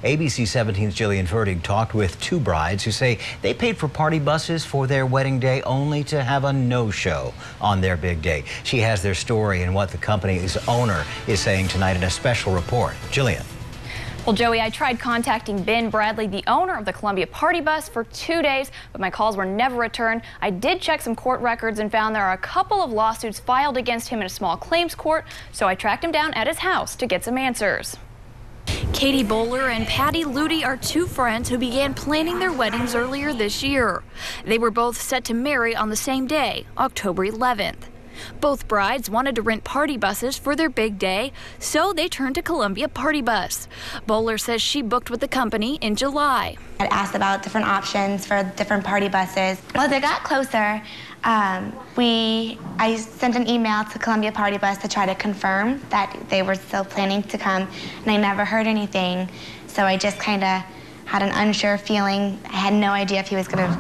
ABC 17's Jillian Fertig talked with two brides who say they paid for party buses for their wedding day only to have a no-show on their big day. She has their story and what the company's owner is saying tonight in a special report. Jillian. Well, Joey, I tried contacting Ben Bradley, the owner of the Columbia Party Bus, for 2 days, but my calls were never returned. I did check some court records and found there are a couple of lawsuits filed against him in a small claims court, so I tracked him down at his house to get some answers. Katie Bowler and Patty Ludy are two friends who began planning their weddings earlier this year. They were both set to marry on the same day, October 11th. Both brides wanted to rent party buses for their big day, so they turned to Columbia Party Bus. Bowler says she booked with the company in July. I asked about different options for different party buses. Well, they got closer. I sent an email to Columbia Party Bus to try to confirm that they were still planning to come, and I never heard anything. So I just kind of had an unsure feeling. I had no idea if he was going to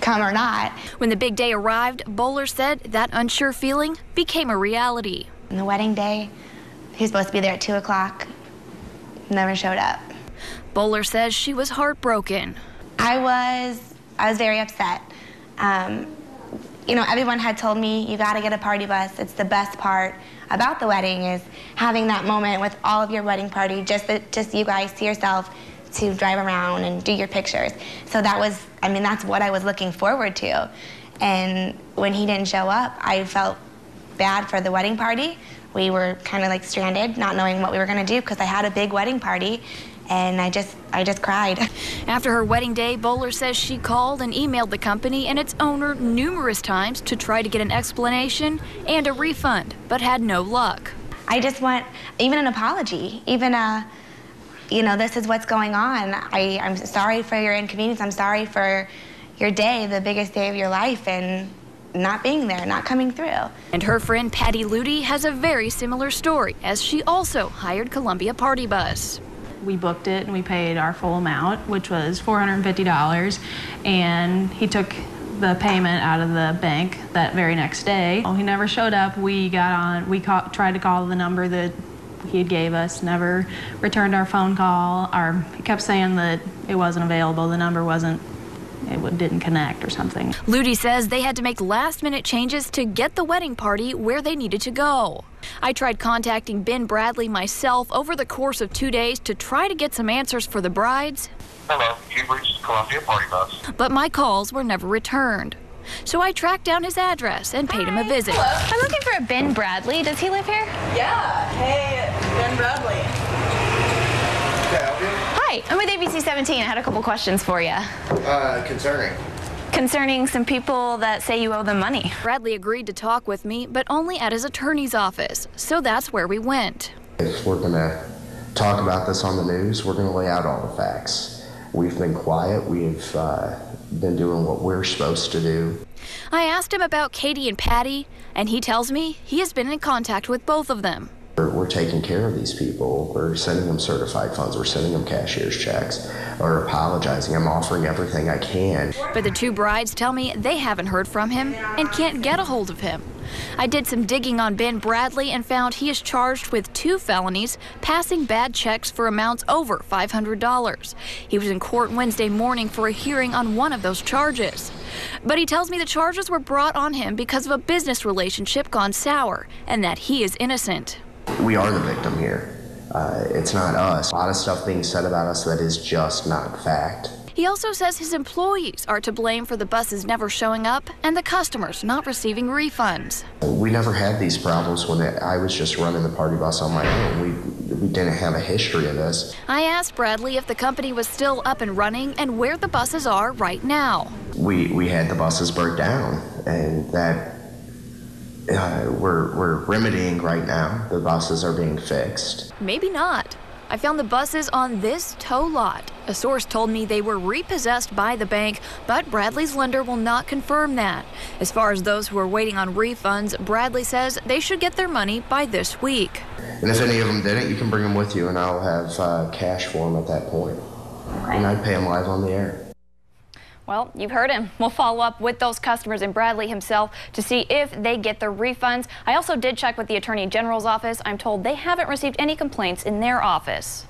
come or not. When the big day arrived, Bowler said that unsure feeling became a reality. On the wedding day, he was supposed to be there at 2 o'clock. Never showed up. Bowler says she was heartbroken. I was very upset. You know, everyone had told me, you got to get a party bus. It's the best part about the wedding is having that moment with all of your wedding party, just you guys to yourself, to drive around and do your pictures. So that was, I mean, that's what I was looking forward to. And when he didn't show up, I felt bad for the wedding party. We were kind of like stranded, not knowing what we were going to do because I had a big wedding party. And I just cried. After her wedding day, Bowler says she called and emailed the company and its owner numerous times to try to get an explanation and a refund, but had no luck. I just want even an apology, even a, you know, this is what's going on. I'm sorry for your inconvenience. I'm sorry for your day, the biggest day of your life, and not being there, not coming through. And her friend Patty Ludy has a very similar story, as she also hired Columbia Party Bus. We booked it and we paid our full amount, which was $450, and he took the payment out of the bank that very next day. He never showed up. We tried to call the number that he gave us, never returned our phone call. He kept saying that it wasn't available, the number didn't connect or something. Ludy says they had to make last-minute changes to get the wedding party where they needed to go. I tried contacting Ben Bradley myself over the course of 2 days to try to get some answers for the brides. Hello, you've reached Columbia Party Bus. But my calls were never returned. So I tracked down his address and paid him a visit. Hello. I'm looking for a Ben Bradley. Does he live here? Yeah. Hey, Ben Bradley. Hi, I'm with ABC 17. I had a couple questions for you. Concerning some people that say you owe them money. Bradley agreed to talk with me, but only at his attorney's office. So that's where we went. If we're going to talk about this on the news, we're going to lay out all the facts. We've been quiet. We've been doing what we're supposed to do. I asked him about Katie and Patty, and he tells me he has been in contact with both of them. We're taking care of these people. We're sending them certified funds. We're sending them cashier's checks. Or apologizing. I'm offering everything I can. But the two brides tell me they haven't heard from him and can't get a hold of him. I did some digging on Ben Bradley and found he is charged with 2 felonies, passing bad checks for amounts over $500. He was in court Wednesday morning for a hearing on one of those charges. But he tells me the charges were brought on him because of a business relationship gone sour and that he is innocent. We are the victim here. It's not us. A lot of stuff being said about us that is just not fact. He also says his employees are to blame for the buses never showing up and the customers not receiving refunds. We never had these problems when I was just running the party bus on my own. We didn't have a history of this. I asked Bradley if the company was still up and running and where the buses are right now. We had the buses burnt down, and that we're remedying right now. The buses are being fixed. Maybe not. I found the buses on this tow lot. A source told me they were repossessed by the bank, but Bradley's lender will not confirm that. As far as those who are waiting on refunds, Bradley says they should get their money by this week. And if any of them didn't, you can bring them with you, and I'll have cash for them at that point. And I'd pay them live on the air. Well, you've heard him. We'll follow up with those customers and Bradley himself to see if they get their refunds. I also did check with the Attorney General's office. I'm told they haven't received any complaints in their office.